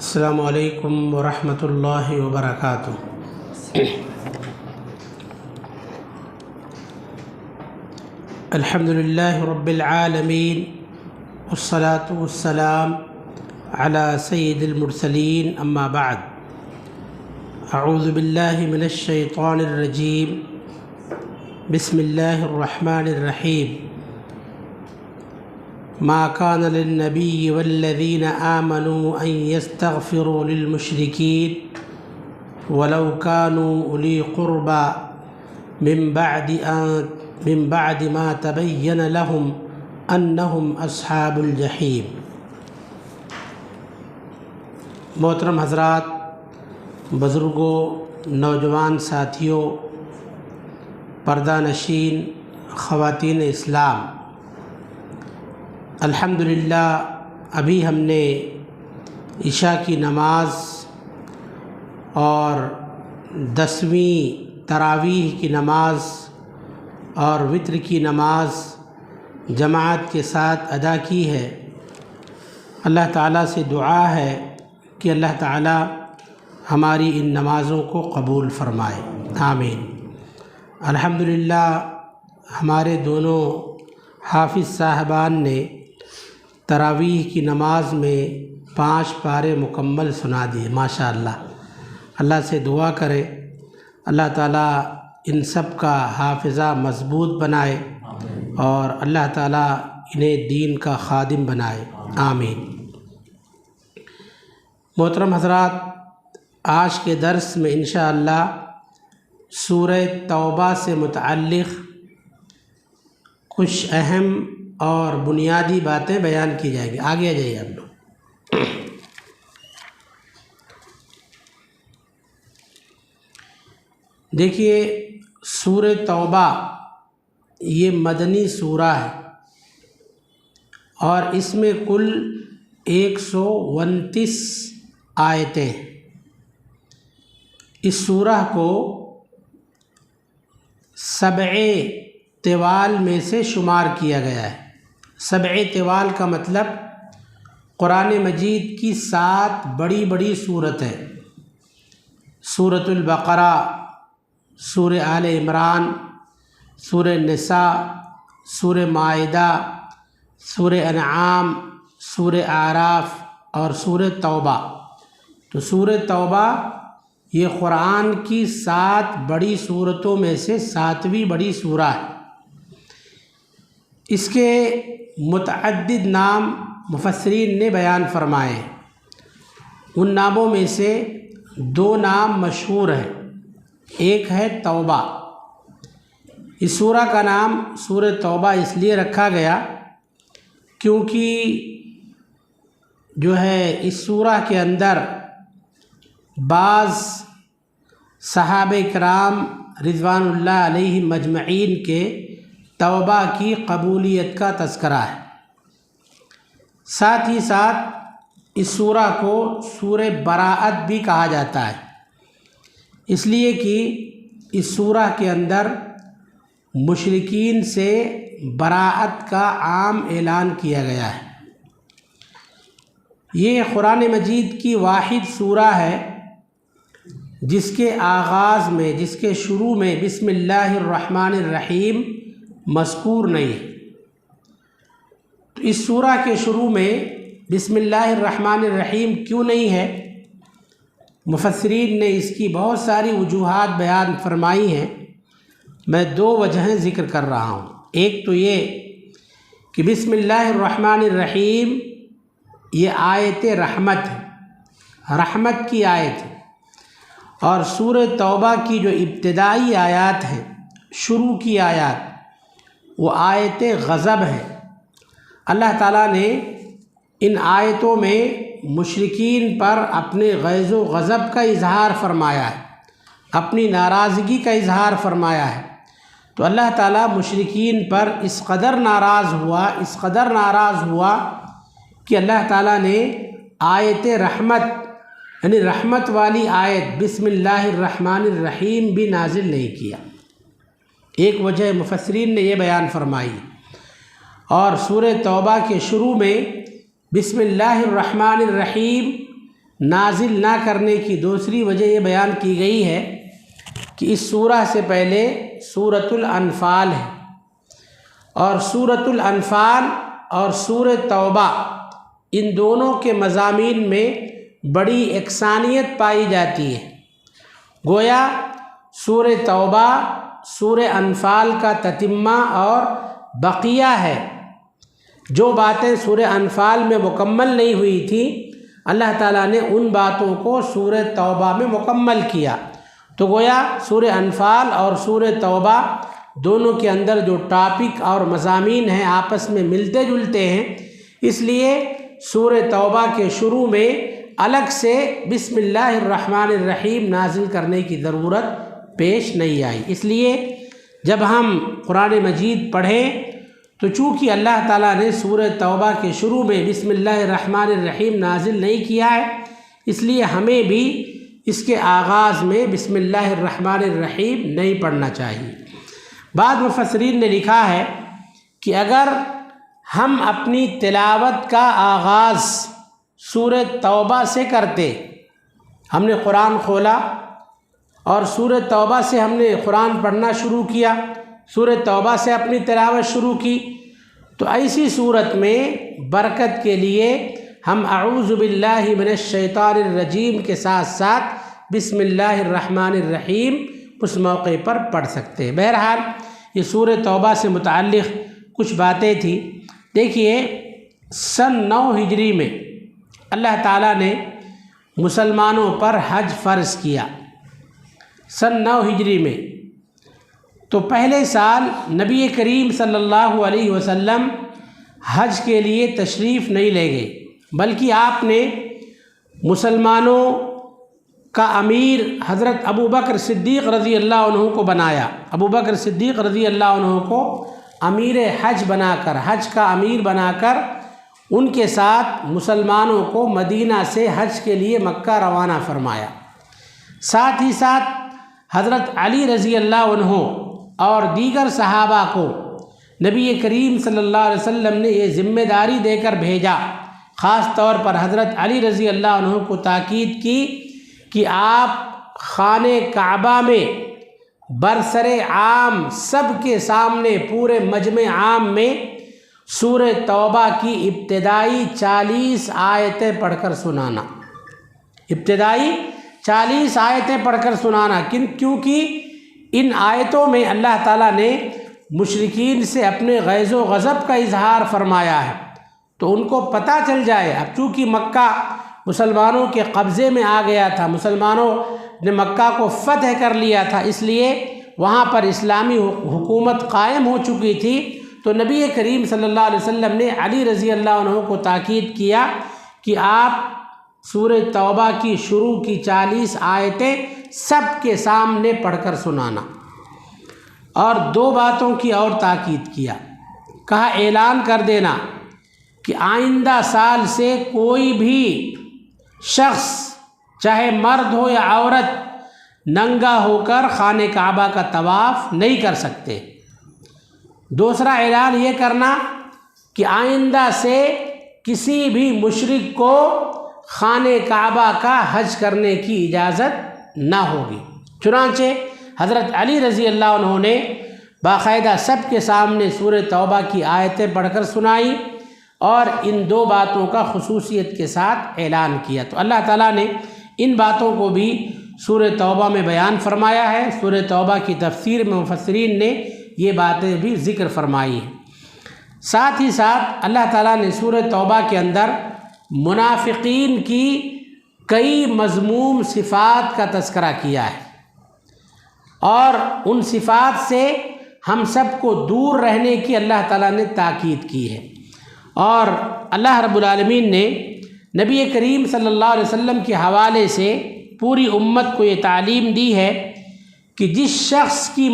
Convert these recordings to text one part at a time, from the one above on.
السلام علیکم ورحمۃ اللہ وبرکاتہ۔ الحمد للہ رب العالمین والصلاة والسلام علی سید المرسلین، اما بعد، اعوذ باللہ من الشیطان الرجیم، بسم اللہ الرحمن الرحیم۔ ما كان للنبي والذين آمنوا أن يستغفروا للمشركين ولو كانوا أولي قربى من بعد ما تبين لهم أنهم أصحاب الجحيم۔ محترم حضرات، بزرگوں، نوجوان ساتھیوں، پردہ نشین خواتین اسلام، الحمدللہ ابھی ہم نے عشاء کی نماز اور 10ویں تراویح کی نماز اور وتر کی نماز جماعت کے ساتھ ادا کی ہے۔ اللہ تعالیٰ سے دعا ہے کہ اللہ تعالیٰ ہماری ان نمازوں کو قبول فرمائے، آمین۔ الحمدللہ ہمارے دونوں حافظ صاحبان نے تراویح کی نماز میں 5 پارے مکمل سنا دیے، ماشاءاللہ۔ اللہ سے دعا کرے اللہ تعالیٰ ان سب کا حافظہ مضبوط بنائے اور اللہ تعالیٰ انہیں دین کا خادم بنائے، آمین۔ محترم حضرات، آج کے درس میں انشاءاللہ سورہ توبہ سے متعلق کچھ اہم اور بنیادی باتیں بیان کی جائیں گی۔ آگے آ جائیے ہم لوگ۔ دیکھیے، سورہ توبہ یہ مدنی سورہ ہے اور اس میں کل 129 آیتیں ہیں۔ اس سورہ کو 7 طوال میں سے شمار کیا گیا ہے۔ 7 طوال کا مطلب قرآن مجید کی 7 بڑی سورتیں: سورۃ البقرہ، سورہ آل عمران، سورہ نساء، سورہ مائدہ، سورہ انعام، سورہ اعراف اور سورہ توبہ۔ تو سورہ توبہ یہ قرآن کی 7 بڑی سورتوں میں سے 7ویں بڑی سورہ ہے۔ اس کے متعدد نام مفسرین نے بیان فرمائے ہیں۔ ان ناموں میں سے 2 نام مشہور ہیں۔ ایک ہے توبہ۔ اس سورہ کا نام سورہ توبہ اس لیے رکھا گیا کیونکہ جو ہے اس سورہ کے اندر بعض صحابہ کرام رضوان اللہ علیہم مجمعین کے توبہ کی قبولیت کا تذکرہ ہے۔ ساتھ ہی ساتھ اس سورہ کو سورہ براءت بھی کہا جاتا ہے، اس لیے کہ اس سورہ کے اندر مشرکین سے براءت کا عام اعلان کیا گیا ہے۔ یہ قرآن مجید کی واحد سورہ ہے جس کے آغاز میں، جس کے شروع میں بسم اللہ الرحمن الرحیم مذکور نہیں ہے۔ تو اس سورہ کے شروع میں بسم اللہ الرحمن الرحیم کیوں نہیں ہے؟ مفسرین نے اس کی بہت ساری وجوہات بیان فرمائی ہیں۔ میں 2 وجہیں ذکر کر رہا ہوں۔ ایک تو یہ کہ بسم اللہ الرحمن الرحیم یہ آیت رحمت ہے، رحمت کی آیت ہے، اور سورہ توبہ کی جو ابتدائی آیات ہیں، شروع کی آیات، وہ آیت غضب ہے۔ اللہ تعالیٰ نے ان آیتوں میں مشرکین پر اپنے غیظ و غضب کا اظہار فرمایا ہے، اپنی ناراضگی کا اظہار فرمایا ہے۔ تو اللہ تعالیٰ مشرکین پر اس قدر ناراض ہوا کہ اللہ تعالیٰ نے آیت رحمت، یعنی رحمت والی آیت بسم اللہ الرحمن الرحیم بھی نازل نہیں کیا۔ ایک وجہ مفسرین نے یہ بیان فرمائی۔ اور سورہ توبہ کے شروع میں بسم اللہ الرحمن الرحیم نازل نہ کرنے کی دوسری وجہ یہ بیان کی گئی ہے کہ اس سورہ سے پہلے سورۃ الانفال ہے، اور سورۃ الانفال اور سورہ توبہ ان دونوں کے مضامین میں بڑی یکسانیت پائی جاتی ہے۔ گویا سورہ توبہ سورہ انفال کا تتمہ اور بقیہ ہے۔ جو باتیں سورہ انفال میں مکمل نہیں ہوئی تھیں، اللہ تعالیٰ نے ان باتوں کو سورہ توبہ میں مکمل کیا۔ تو گویا سورہ انفال اور سورہ توبہ دونوں کے اندر جو ٹاپک اور مضامین ہیں آپس میں ملتے جلتے ہیں، اس لیے سورہ توبہ کے شروع میں الگ سے بسم اللہ الرحمن الرحیم نازل کرنے کی ضرورت پیش نہیں آئی۔ اس لیے جب ہم قرآن مجید پڑھیں تو چونکہ اللہ تعالیٰ نے سورہ توبہ کے شروع میں بسم اللہ الرحمن الرحیم نازل نہیں کیا ہے، اس لیے ہمیں بھی اس کے آغاز میں بسم اللہ الرحمن الرحیم نہیں پڑھنا چاہیے۔ بعض مفسرین نے لکھا ہے کہ اگر ہم اپنی تلاوت کا آغاز سورہ توبہ سے کرتے، ہم نے قرآن کھولا اور سورہ توبہ سے ہم نے قرآن پڑھنا شروع کیا، سورہ توبہ سے اپنی تلاوت شروع کی، تو ایسی صورت میں برکت کے لیے ہم اعوذ باللہ من الشیطان الرجیم کے ساتھ ساتھ بسم اللہ الرحمن الرحیم اس موقع پر پڑھ سکتے ہیں۔ بہرحال یہ سورہ توبہ سے متعلق کچھ باتیں تھیں۔ دیکھیے، سن 9 ہجری میں اللہ تعالیٰ نے مسلمانوں پر حج فرض کیا۔ سن 9 ہجری میں تو پہلے سال نبی کریم صلی اللہ علیہ وسلم حج کے لیے تشریف نہیں لے گئے، بلکہ آپ نے مسلمانوں کا امیر حضرت ابو بکر صدیق رضی اللہ عنہ کو بنایا۔ ابو بکر صدیق رضی اللہ عنہ کو امیر حج بنا کر، حج کا امیر بنا کر ان کے ساتھ مسلمانوں کو مدینہ سے حج کے لیے مکہ روانہ فرمایا۔ ساتھ ہی ساتھ حضرت علی رضی اللہ عنہ اور دیگر صحابہ کو نبی کریم صلی اللہ علیہ وسلم نے یہ ذمہ داری دے کر بھیجا، خاص طور پر حضرت علی رضی اللہ عنہ کو تاکید کی کہ آپ خانہ کعبہ میں برسر عام سب کے سامنے پورے مجمع عام میں سورہ توبہ کی ابتدائی 40 آیتیں پڑھ کر سنانا، ابتدائی 40 آیتیں پڑھ کر سنانا۔ کیونکہ ان آیتوں میں اللہ تعالیٰ نے مشرکین سے اپنے غیظ و غضب کا اظہار فرمایا ہے، تو ان کو پتہ چل جائے۔ اب چونکہ مکہ مسلمانوں کے قبضے میں آ گیا تھا، مسلمانوں نے مکہ کو فتح کر لیا تھا، اس لیے وہاں پر اسلامی حکومت قائم ہو چکی تھی، تو نبی کریم صلی اللہ علیہ وسلم نے علی رضی اللہ عنہ کو تاکید کیا کہ آپ سورہ توبہ کی شروع کی 40 آیتیں سب کے سامنے پڑھ کر سنانا۔ اور 2 باتوں کی اور تاکید کیا، کہا اعلان کر دینا کہ آئندہ سال سے کوئی بھی شخص چاہے مرد ہو یا عورت ننگا ہو کر خانہ کعبہ کا طواف نہیں کر سکتے۔ دوسرا اعلان یہ کرنا کہ آئندہ سے کسی بھی مشرک کو خانہ کعبہ کا حج کرنے کی اجازت نہ ہوگی۔ چنانچہ حضرت علی رضی اللہ عنہ نے باقاعدہ سب کے سامنے سورہ توبہ کی آیتیں پڑھ کر سنائی اور ان 2 باتوں کا خصوصیت کے ساتھ اعلان کیا۔ تو اللہ تعالیٰ نے ان باتوں کو بھی سورہ توبہ میں بیان فرمایا ہے۔ سورہ توبہ کی تفسیر میں مفسرین نے یہ باتیں بھی ذکر فرمائی ہیں۔ ساتھ ہی ساتھ اللہ تعالیٰ نے سورہ توبہ کے اندر منافقین کی کئی مذموم صفات کا تذکرہ کیا ہے، اور ان صفات سے ہم سب کو دور رہنے کی اللہ تعالیٰ نے تاکید کی ہے۔ اور اللہ رب العالمین نے نبی کریم صلی اللہ علیہ وسلم کے حوالے سے پوری امت کو یہ تعلیم دی ہے کہ جس شخص کی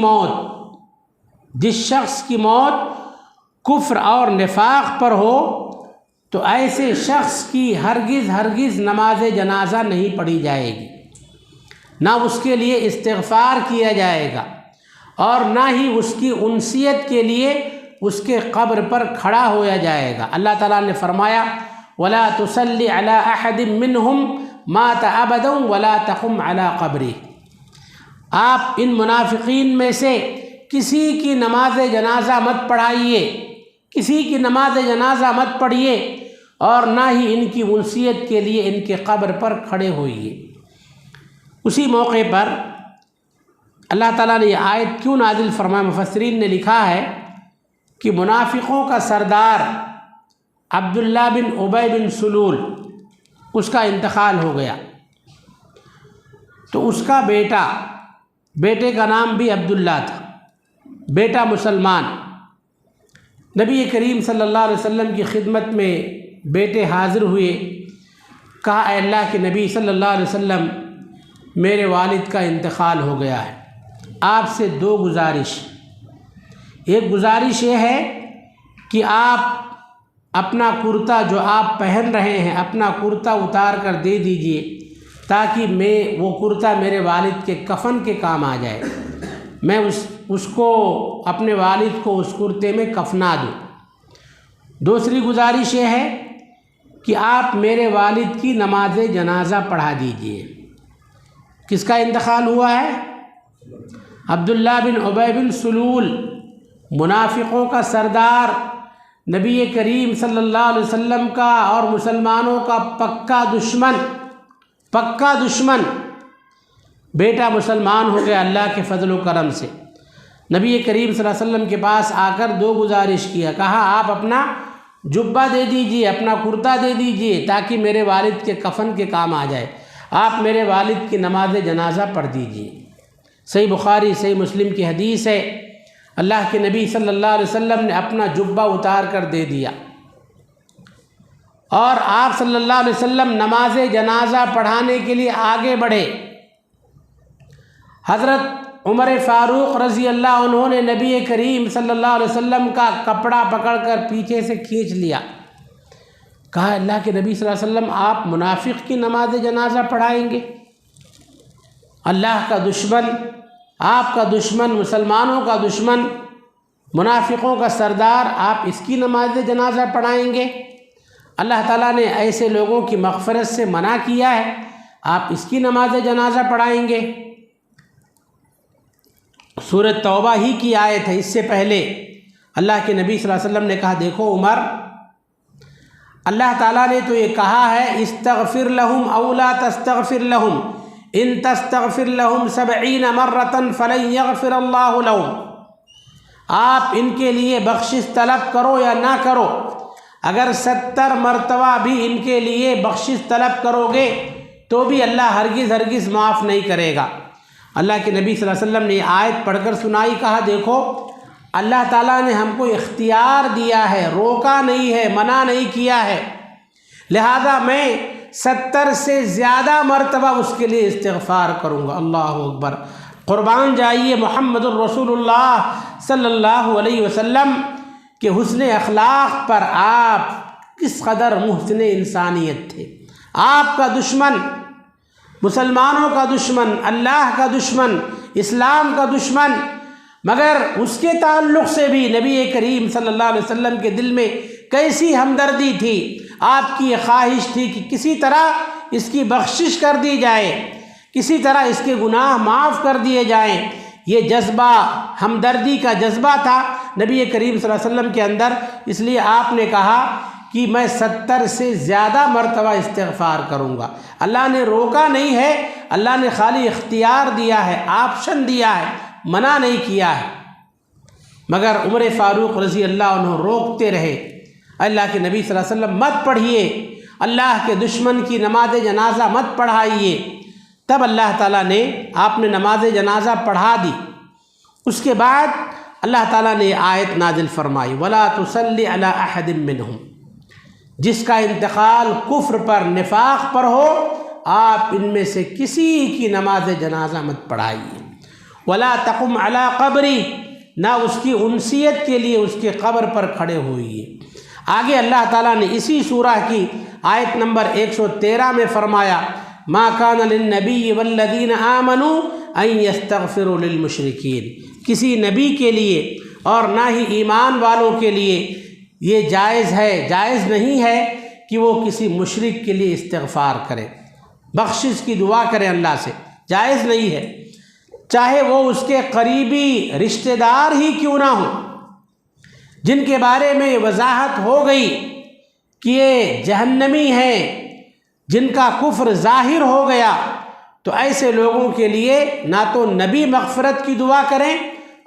موت کفر اور نفاق پر ہو تو ایسے شخص کی ہرگز نماز جنازہ نہیں پڑھی جائے گی، نہ اس کے لیے استغفار کیا جائے گا، اور نہ ہی اس کی انسیت کے لیے اس کے قبر پر کھڑا ہویا جائے گا۔ اللہ تعالیٰ نے فرمایا وَلَا تُصَلِّ عَلَىٰ أَحَدٍ مِّنْهُمْ مات ابدا ولا تقم علی قبری، آپ ان منافقین میں سے کسی کی نماز جنازہ مت پڑھائیے، کسی کی نماز جنازہ مت پڑھیے، اور نہ ہی ان کی انسیت کے لیے ان کے قبر پر کھڑے ہوئیے۔ اسی موقع پر اللہ تعالیٰ نے یہ آیت کیوں نازل فرمایا؟ مفسرین نے لکھا ہے کہ منافقوں کا سردار عبداللہ بن ابی بن سلول، اس کا انتقال ہو گیا، تو اس کا بیٹے کا نام بھی عبداللہ تھا، بیٹا مسلمان۔ نبی کریم صلی اللہ علیہ وسلم کی خدمت میں بیٹے حاضر ہوئے، کہا اے اللہ کے نبی صلی اللہ علیہ وسلم، میرے والد کا انتقال ہو گیا ہے، آپ سے دو گزارش۔ ایک گزارش یہ ہے کہ آپ اپنا کرتا جو آپ پہن رہے ہیں، اپنا کرتا اتار کر دے دیجئے تاکہ وہ کرتا میرے والد کے کفن کے کام آ جائے، میں اس کو اپنے والد کو اس کرتے میں کفنا دوں۔ دوسری گزارش یہ ہے کہ آپ میرے والد کی نماز جنازہ پڑھا دیجئے۔ کس کا انتقال ہوا ہے؟ عبداللہ بن ابی بن سلول، منافقوں کا سردار، نبی کریم صلی اللہ علیہ وسلم کا اور مسلمانوں کا پکا دشمن، بیٹا مسلمان ہو گیا اللہ کے فضل و کرم سے۔ نبی کریم صلی اللہ علیہ وسلم کے پاس آ کر دو گزارش کیا، کہا آپ اپنا جبہ دے دیجئے، اپنا کرتا دے دیجئے تاکہ میرے والد کے کفن کے کام آ جائے، آپ میرے والد کی نماز جنازہ پڑھ دیجئے۔ صحیح بخاری صحیح مسلم کی حدیث ہے، اللہ کے نبی صلی اللہ علیہ وسلم نے اپنا جبہ اتار کر دے دیا، اور آپ صلی اللہ علیہ وسلم نماز جنازہ پڑھانے کے لیے آگے بڑھے۔ حضرت عمر فاروق رضی اللہ عنہ نے نبی کریم صلی اللہ علیہ وسلم کا کپڑا پکڑ کر پیچھے سے کھینچ لیا، کہا اللہ کے نبی صلی اللہ علیہ وسلم آپ منافق کی نماز جنازہ پڑھائیں گے؟ اللہ کا دشمن، آپ کا دشمن، مسلمانوں کا دشمن، منافقوں کا سردار، آپ اس کی نماز جنازہ پڑھائیں گے؟ اللہ تعالیٰ نے ایسے لوگوں کی مغفرت سے منع کیا ہے، آپ اس کی نماز جنازہ پڑھائیں گے؟ سورہ توبہ ہی کی آیت ہے، اس سے پہلے اللہ کے نبی صلی اللہ علیہ وسلم نے کہا دیکھو عمر، اللہ تعالیٰ نے تو یہ کہا ہے استغفر لہم او لا تستغفر لہم ان تستغفر لہم 70 مرۃ فلن یغفر اللہ لہم، آپ ان کے لیے بخشش طلب کرو یا نہ کرو، اگر 70 مرتبہ بھی ان کے لیے بخشش طلب کرو گے تو بھی اللہ ہرگز معاف نہیں کرے گا۔ اللہ کے نبی صلی اللہ علیہ وسلم نے یہ آیت پڑھ کر سنائی، کہا دیکھو اللہ تعالیٰ نے ہم کو اختیار دیا ہے، روکا نہیں ہے، منع نہیں کیا ہے، لہذا میں 70 سے زیادہ مرتبہ اس کے لیے استغفار کروں گا۔ اللہ اکبر! قربان جائیے محمد الرسول اللہ صلی اللہ علیہ وسلم کے حسن اخلاق پر، آپ کس قدر محسن انسانیت تھے۔ آپ کا دشمن، مسلمانوں کا دشمن، اللہ کا دشمن، اسلام کا دشمن، مگر اس کے تعلق سے بھی نبی کریم صلی اللہ علیہ وسلم کے دل میں کیسی ہمدردی تھی، آپ کی یہ خواہش تھی کہ کسی طرح اس کی بخشش کر دی جائے، کسی طرح اس کے گناہ معاف کر دیے جائیں۔ یہ جذبہ، ہمدردی کا جذبہ تھا نبی کریم صلی اللہ علیہ وسلم کے اندر، اس لیے آپ نے کہا کہ میں 70 سے زیادہ مرتبہ استغفار کروں گا۔ اللہ نے روکا نہیں ہے، اللہ نے خالی اختیار دیا ہے، آپشن دیا ہے، منع نہیں کیا ہے، مگر عمر فاروق رضی اللہ عنہ روکتے رہے۔ اللہ کے نبی صلی اللہ علیہ وسلم مت پڑھیے، اللہ کے دشمن کی نماز جنازہ مت پڑھائیے۔ تب اللہ تعالیٰ نے، آپ نے نماز جنازہ پڑھا دی، اس کے بعد اللہ تعالیٰ نے آیت نازل فرمائی وَلَا تُصَلِّ عَلَىٰ أَحَدٍ مِّنْهُمْ، جس کا انتقال کفر پر، نفاق پر ہو، آپ ان میں سے کسی کی نماز جنازہ مت پڑھائیے۔ وَلَا تَقُمْ عَلَىٰ قَبْرِهِ، نہ اس کی انسیت کے لیے اس کے قبر پر کھڑے ہوئیے۔ آگے اللہ تعالیٰ نے اسی سورہ کی آیت نمبر 113 میں فرمایا مَا كَانَ لِلنَّبِيِّ وَالَّذِينَ آمَنُوا أَن يَسْتَغْفِرُوا لِلْمُشْرِكِينَ، کسی نبی کے لیے اور نہ ہی ایمان والوں کے لیے یہ جائز نہیں ہے کہ وہ کسی مشرک کے لیے استغفار کرے۔ بخشش کی دعا کریں اللہ سے، جائز نہیں ہے، چاہے وہ اس کے قریبی رشتہ دار ہی کیوں نہ ہوں، جن کے بارے میں یہ وضاحت ہو گئی کہ یہ جہنمی ہیں، جن کا کفر ظاہر ہو گیا، تو ایسے لوگوں کے لیے نہ تو نبی مغفرت کی دعا کریں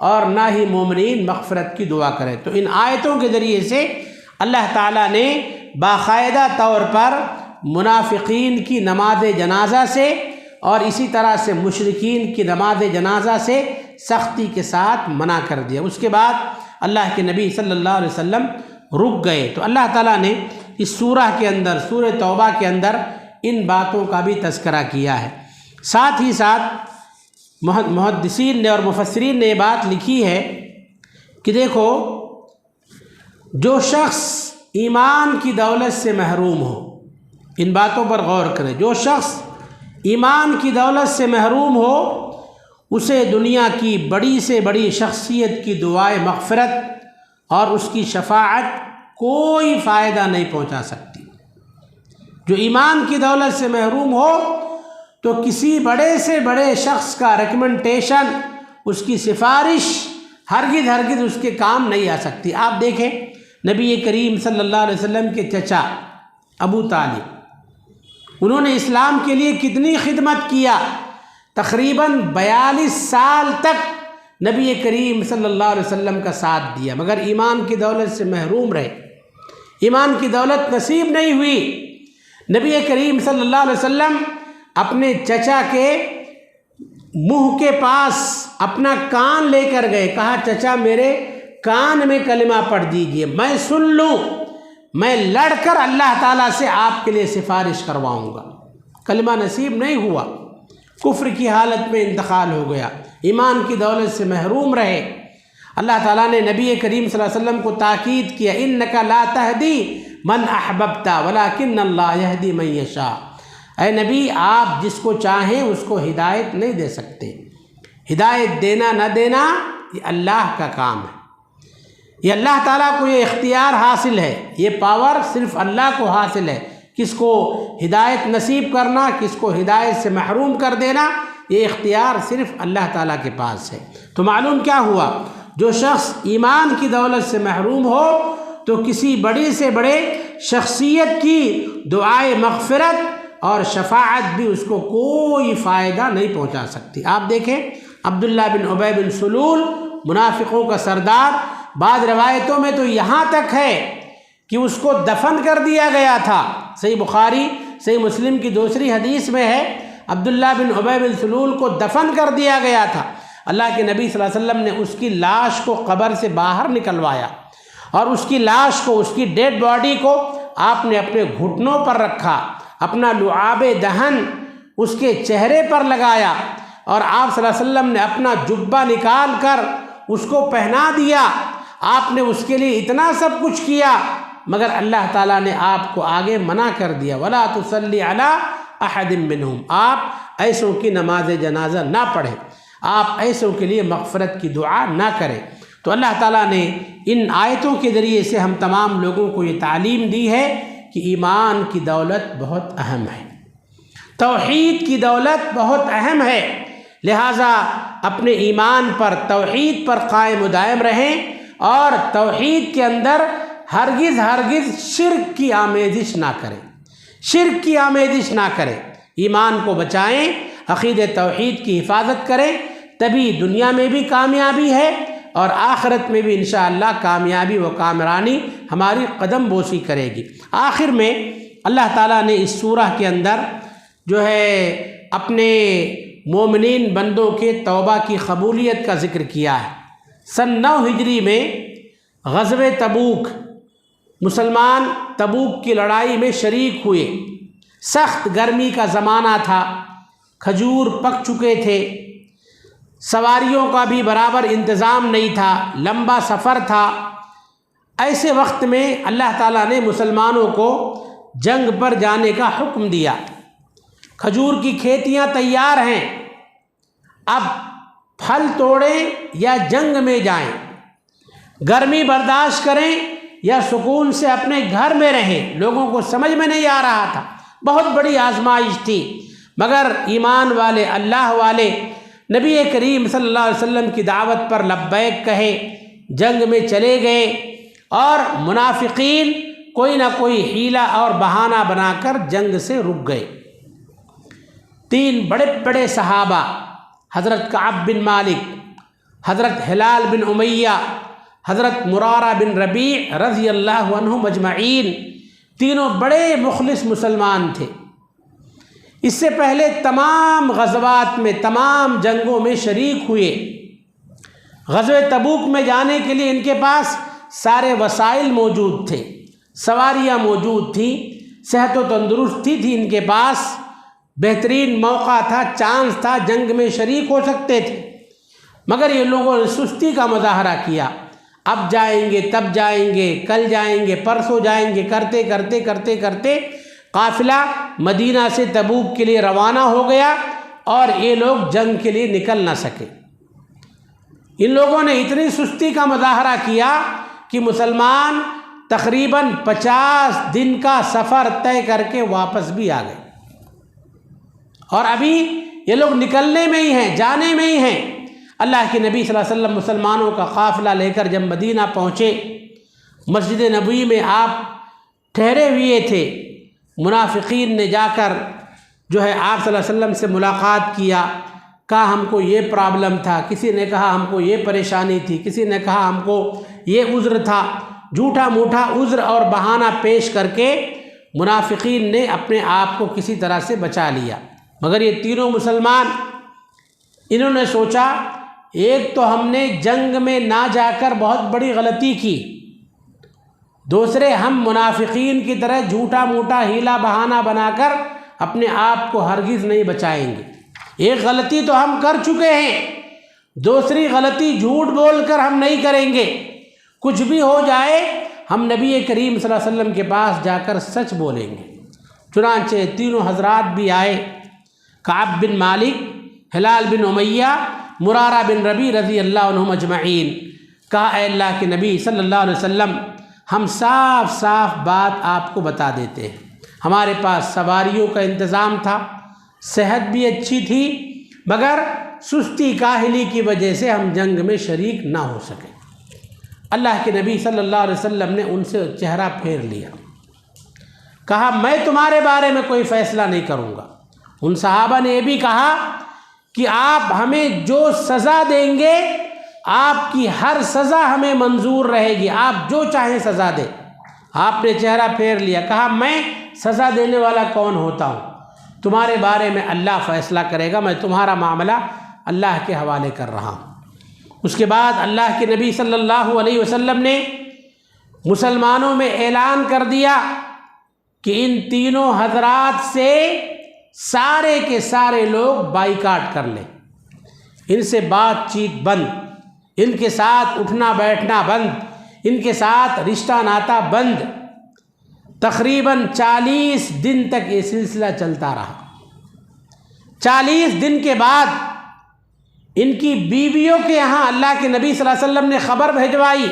اور نہ ہی مومنین مغفرت کی دعا کریں۔ تو ان آیتوں کے ذریعے سے اللہ تعالیٰ نے باقاعدہ طور پر منافقین کی نماز جنازہ سے اور اسی طرح سے مشرکین کی نماز جنازہ سے سختی کے ساتھ منع کر دیا۔ اس کے بعد اللہ کے نبی صلی اللہ علیہ وسلم رک گئے۔ تو اللہ تعالیٰ نے اس سورہ کے اندر، سورہ توبہ کے اندر ان باتوں کا بھی تذکرہ کیا ہے۔ ساتھ ہی ساتھ محدثین نے اور مفسرین نے یہ بات لکھی ہے کہ دیکھو، جو شخص ایمان کی دولت سے محروم ہو، ان باتوں پر غور کریں، جو شخص ایمان کی دولت سے محروم ہو، اسے دنیا کی بڑی سے بڑی شخصیت کی دعائے مغفرت اور اس کی شفاعت کوئی فائدہ نہیں پہنچا سکتی۔ جو ایمان کی دولت سے محروم ہو تو کسی بڑے سے بڑے شخص کا ریکمنڈیشن، اس کی سفارش ہرگز اس کے کام نہیں آ سکتی۔ آپ دیکھیں نبی کریم صلی اللہ علیہ وسلم کے چچا ابو طالب، انہوں نے اسلام کے لیے کتنی خدمت کیا، تقریباً 42 سال تک نبی کریم صلی اللہ علیہ وسلم کا ساتھ دیا، مگر ایمان کی دولت سے محروم رہے، ایمان کی دولت نصیب نہیں ہوئی۔ نبی کریم صلی اللہ علیہ وسلم اپنے چچا کے منہ کے پاس اپنا کان لے کر گئے، کہا چچا میرے کان میں کلمہ پڑھ دیجئے، میں سن لوں، میں لڑ کر اللہ تعالیٰ سے آپ کے لیے سفارش کرواؤں گا۔ کلمہ نصیب نہیں ہوا، کفر کی حالت میں انتقال ہو گیا، ایمان کی دولت سے محروم رہے۔ اللہ تعالیٰ نے نبی کریم صلی اللہ علیہ وسلم کو تاکید کیا، انک لا تہدی من احببت ولکن اللہ یہدی من یشاء، اے نبی آپ جس کو چاہیں اس کو ہدایت نہیں دے سکتے، ہدایت دینا نہ دینا یہ اللہ کا کام ہے، یہ اللہ تعالیٰ کو یہ اختیار حاصل ہے، یہ پاور صرف اللہ کو حاصل ہے، کس کو ہدایت نصیب کرنا، کس کو ہدایت سے محروم کر دینا، یہ اختیار صرف اللہ تعالیٰ کے پاس ہے۔ تو معلوم کیا ہوا، جو شخص ایمان کی دولت سے محروم ہو تو کسی بڑی سے بڑے شخصیت کی دعائے مغفرت اور شفاعت بھی اس کو کوئی فائدہ نہیں پہنچا سکتی۔ آپ دیکھیں عبداللہ بن ابی بن سلول، منافقوں کا سردار، بعض روایتوں میں تو یہاں تک ہے کہ اس کو دفن کر دیا گیا تھا۔ صحیح بخاری صحیح مسلم کی دوسری حدیث میں ہے عبداللہ بن ابی بن سلول کو دفن کر دیا گیا تھا۔ اللہ کے نبی صلی اللہ علیہ وسلم نے اس کی لاش کو قبر سے باہر نکلوایا اور اس کی لاش کو، اس کی ڈیڈ باڈی کو آپ نے اپنے گھٹنوں پر رکھا، اپنا لعاب دہن اس کے چہرے پر لگایا اور آپ صلی اللہ علیہ وسلم نے اپنا جبہ نکال کر اس کو پہنا دیا۔ آپ نے اس کے لیے اتنا سب کچھ کیا، مگر اللہ تعالیٰ نے آپ کو آگے منع کر دیا، وَلَا تُصَلِّ عَلَىٰ أَحَدٍ مِّنْهُمْ، آپ ایسوں کی نماز جنازہ نہ پڑھیں، آپ ایسوں کے لیے مغفرت کی دعا نہ کریں۔ تو اللہ تعالیٰ نے ان آیتوں کے ذریعے سے ہم تمام لوگوں کو یہ تعلیم دی ہے کہ ایمان کی دولت بہت اہم ہے، توحید کی دولت بہت اہم ہے، لہٰذا اپنے ایمان پر، توحید پر قائم و دائم رہیں اور توحید کے اندر ہرگز شرک کی آمیزش نہ کریں، شرک کی آمیزش نہ کریں، ایمان کو بچائیں، عقید توحید کی حفاظت کریں، تبھی دنیا میں بھی کامیابی ہے اور آخرت میں بھی انشاءاللہ کامیابی و کامرانی ہماری قدم بوسی کرے گی۔ آخر میں اللہ تعالیٰ نے اس سورہ کے اندر جو ہے اپنے مومنین بندوں کے توبہ کی قبولیت کا ذکر کیا ہے۔ سن 9 ہجری میں غزوہ تبوک، مسلمان تبوک کی لڑائی میں شریک ہوئے، سخت گرمی کا زمانہ تھا، کھجور پک چکے تھے، سواریوں کا بھی برابر انتظام نہیں تھا، لمبا سفر تھا۔ ایسے وقت میں اللہ تعالیٰ نے مسلمانوں کو جنگ پر جانے کا حکم دیا۔ کھجور کی کھیتیاں تیار ہیں، اب پھل توڑیں یا جنگ میں جائیں، گرمی برداشت کریں یا سکون سے اپنے گھر میں رہیں۔ لوگوں کو سمجھ میں نہیں آ رہا تھا، بہت بڑی آزمائش تھی، مگر ایمان والے، اللہ والے نبی کریم صلی اللہ علیہ وسلم کی دعوت پر لبیک کہے، جنگ میں چلے گئے، اور منافقین کوئی نہ کوئی حیلہ اور بہانہ بنا کر جنگ سے رک گئے۔ 3 بڑے بڑے صحابہ، حضرت کعب بن مالک، حضرت ہلال بن امیہ، حضرت مرارہ بن ربیع رضی اللہ عنہم اجمعین، تینوں بڑے مخلص مسلمان تھے۔ اس سے پہلے تمام غزوات میں، تمام جنگوں میں شریک ہوئے۔ غزوہ تبوک میں جانے کے لیے ان کے پاس سارے وسائل موجود تھے، سواریاں موجود تھیں، صحت و تندرستی تھی ان کے پاس، بہترین موقع تھا، چانس تھا، جنگ میں شریک ہو سکتے تھے، مگر یہ لوگوں نے سستی کا مظاہرہ کیا۔ اب جائیں گے، تب جائیں گے، کل جائیں گے، پرسوں جائیں گے، کرتے کرتے کرتے کرتے قافلہ مدینہ سے تبوک کے لیے روانہ ہو گیا، اور یہ لوگ جنگ کے لیے نکل نہ سکے۔ ان لوگوں نے اتنی سستی کا مظاہرہ کیا کہ مسلمان تقریباً 50 دن کا سفر طے کر کے واپس بھی آ گئے، اور ابھی یہ لوگ نکلنے میں ہی ہیں، جانے میں ہی ہیں۔ اللہ کے نبی صلی اللہ علیہ وسلم مسلمانوں کا قافلہ لے کر جب مدینہ پہنچے، مسجد نبوی میں آپ ٹھہرے ہوئے تھے، منافقین نے جا کر جو ہے آپ صلی اللہ علیہ وسلم سے ملاقات کیا، کہا ہم کو یہ پرابلم تھا، کسی نے کہا ہم کو یہ پریشانی تھی، کسی نے کہا ہم کو یہ عذر تھا، جھوٹا موٹا عذر اور بہانہ پیش کر کے منافقین نے اپنے آپ کو کسی طرح سے بچا لیا۔ مگر یہ تینوں مسلمان، انہوں نے سوچا ایک تو ہم نے جنگ میں نہ جا کر بہت بڑی غلطی کی، دوسرے ہم منافقین کی طرح جھوٹا موٹا ہیلا بہانہ بنا کر اپنے آپ کو ہرگز نہیں بچائیں گے۔ ایک غلطی تو ہم کر چکے ہیں، دوسری غلطی جھوٹ بول کر ہم نہیں کریں گے۔ کچھ بھی ہو جائے ہم نبی کریم صلی اللہ علیہ وسلم کے پاس جا کر سچ بولیں گے۔ چنانچہ تینوں حضرات بھی آئے، کعب بن مالک، ہلال بن امیہ، مرارہ بن ربیع رضی اللہ عنہم اجمعین۔ کہا اے اللہ کے نبی صلی اللہ علیہ وسلم، ہم صاف صاف بات آپ کو بتا دیتے ہیں، ہمارے پاس سواریوں کا انتظام تھا، صحت بھی اچھی تھی، مگر سستی کاہلی کی وجہ سے ہم جنگ میں شریک نہ ہو سکے۔ اللہ کے نبی صلی اللہ علیہ وسلم نے ان سے چہرہ پھیر لیا، کہا میں تمہارے بارے میں کوئی فیصلہ نہیں کروں گا۔ ان صحابہ نے یہ بھی کہا کہ آپ ہمیں جو سزا دیں گے، آپ کی ہر سزا ہمیں منظور رہے گی، آپ جو چاہیں سزا دیں۔ آپ نے چہرہ پھیر لیا، کہا میں سزا دینے والا کون ہوتا ہوں، تمہارے بارے میں اللہ فیصلہ کرے گا، میں تمہارا معاملہ اللہ کے حوالے کر رہا ہوں۔ اس کے بعد اللہ کے نبی صلی اللہ علیہ وسلم نے مسلمانوں میں اعلان کر دیا کہ ان تینوں حضرات سے سارے کے سارے لوگ بائیکاٹ کر لیں، ان سے بات چیت بند، ان کے ساتھ اٹھنا بیٹھنا بند، ان کے ساتھ رشتہ ناتا بند۔ تقریباً 40 دن تک یہ سلسلہ چلتا رہا۔ 40 دن کے بعد ان کی بیویوں کے یہاں اللہ کے نبی صلی اللہ علیہ وسلم نے خبر بھیجوائی،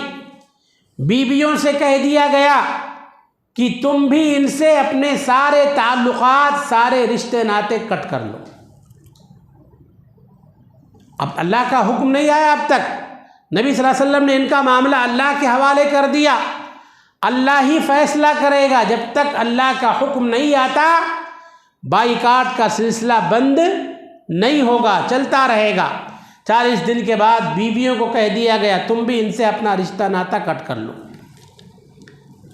بیویوں سے کہہ دیا گیا کہ تم بھی ان سے اپنے سارے تعلقات، سارے رشتے ناتے کٹ کر لو۔ اب اللہ کا حکم نہیں آیا، اب تک نبی صلی اللہ علیہ وسلم نے ان کا معاملہ اللہ کے حوالے کر دیا، اللہ ہی فیصلہ کرے گا۔ جب تک اللہ کا حکم نہیں آتا بائیکاٹ کا سلسلہ بند نہیں ہوگا، چلتا رہے گا۔ 40 دن کے بعد بیویوں کو کہہ دیا گیا تم بھی ان سے اپنا رشتہ ناتا کٹ کر لو۔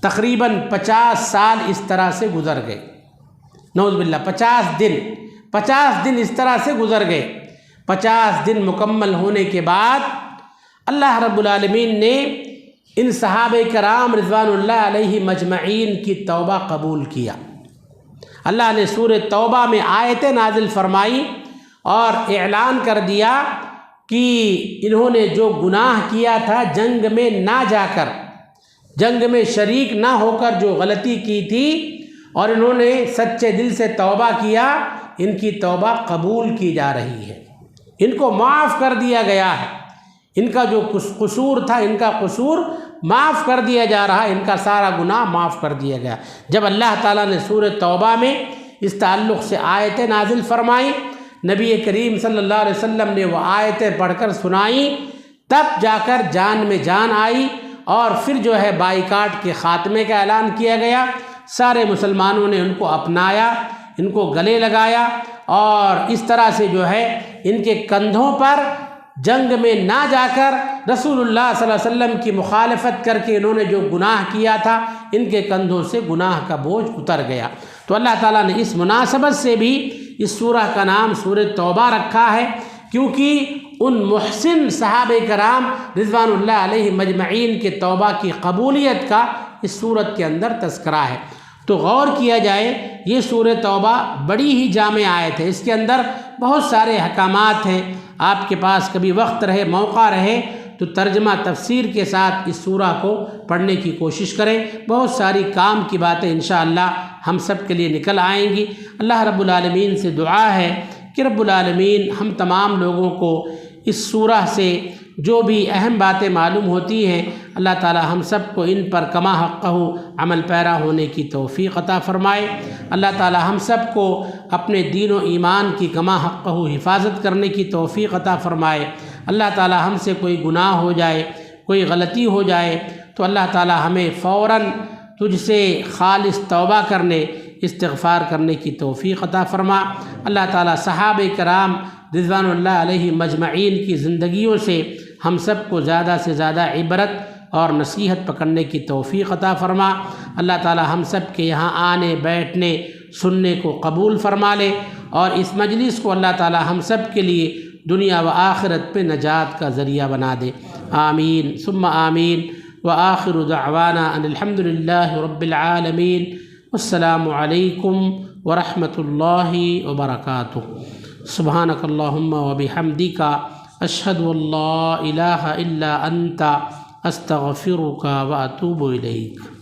تقریباً 50 سال اس طرح سے گزر گئے، نعوذ باللہ، 50 دن اس طرح سے گزر گئے۔ 50 دن مکمل ہونے کے بعد اللہ رب العالمین نے ان صحابہ کرام رضوان اللہ علیہ مجمعین کی توبہ قبول کیا۔ اللہ نے سورہ توبہ میں آیتیں نازل فرمائی اور اعلان کر دیا کہ انہوں نے جو گناہ کیا تھا جنگ میں نہ جا کر، جنگ میں شریک نہ ہو کر جو غلطی کی تھی، اور انہوں نے سچے دل سے توبہ کیا، ان کی توبہ قبول کی جا رہی ہے، ان کو معاف کر دیا گیا ہے، ان کا جو قصور تھا ان کا قصور معاف کر دیا جا رہا ہے، ان کا سارا گناہ معاف کر دیا گیا۔ جب اللہ تعالیٰ نے سورہ توبہ میں اس تعلق سے آیتیں نازل فرمائیں، نبی کریم صلی اللہ علیہ وسلم نے وہ آیتیں پڑھ کر سنائیں، تب جا کر جان میں جان آئی، اور پھر جو ہے بائیکاٹ کے خاتمے کا اعلان کیا گیا۔ سارے مسلمانوں نے ان کو اپنایا، ان کو گلے لگایا، اور اس طرح سے جو ہے ان کے کندھوں پر جنگ میں نہ جا کر رسول اللہ صلی اللہ علیہ وسلم کی مخالفت کر کے انہوں نے جو گناہ کیا تھا، ان کے کندھوں سے گناہ کا بوجھ اتر گیا۔ تو اللہ تعالیٰ نے اس مناسبت سے بھی اس سورہ کا نام سورہ توبہ رکھا ہے، کیونکہ ان محسن صحابہ کرام رضوان اللہ علیہ مجمعین کے توبہ کی قبولیت کا اس سورت کے اندر تذکرہ ہے۔ تو غور کیا جائے، یہ سورہ توبہ بڑی ہی جامع آیت ہے، اس کے اندر بہت سارے احکامات ہیں۔ آپ کے پاس کبھی وقت رہے، موقع رہے تو ترجمہ تفسیر کے ساتھ اس سورہ کو پڑھنے کی کوشش کریں، بہت ساری کام کی باتیں انشاءاللہ ہم سب کے لیے نکل آئیں گی۔ اللہ رب العالمین سے دعا ہے کہ رب العالمین ہم تمام لوگوں کو اس سورہ سے جو بھی اہم باتیں معلوم ہوتی ہیں، اللہ تعالی ہم سب کو ان پر کما حقہ عمل پیرا ہونے کی توفیق عطا فرمائے۔ اللہ تعالی ہم سب کو اپنے دین و ایمان کی کما حقہ حفاظت کرنے کی توفیق عطا فرمائے۔ اللہ تعالی ہم سے کوئی گناہ ہو جائے، کوئی غلطی ہو جائے تو اللہ تعالی ہمیں فوراً تجھ سے خالص توبہ کرنے، استغفار کرنے کی توفیق عطا فرما۔ اللہ تعالی صحابہ کرام رضوان اللہ علیہ مجمعین کی زندگیوں سے ہم سب کو زیادہ سے زیادہ عبرت اور نصیحت پکڑنے کی توفیق عطا فرما۔ اللہ تعالی ہم سب کے یہاں آنے، بیٹھنے، سننے کو قبول فرما لے، اور اس مجلس کو اللہ تعالی ہم سب کے لیے دنیا و آخرت پہ نجات کا ذریعہ بنا دے۔ آمین ثم آمین۔ وآخر دعوانا ان الحمد للہ رب العالمین۔ السلام علیکم ورحمۃ اللہ وبرکاتہ۔ سبحانک اللہم وبحمدک، اشہد ان لا الہ الا انت، استغفرک واتوب الیک۔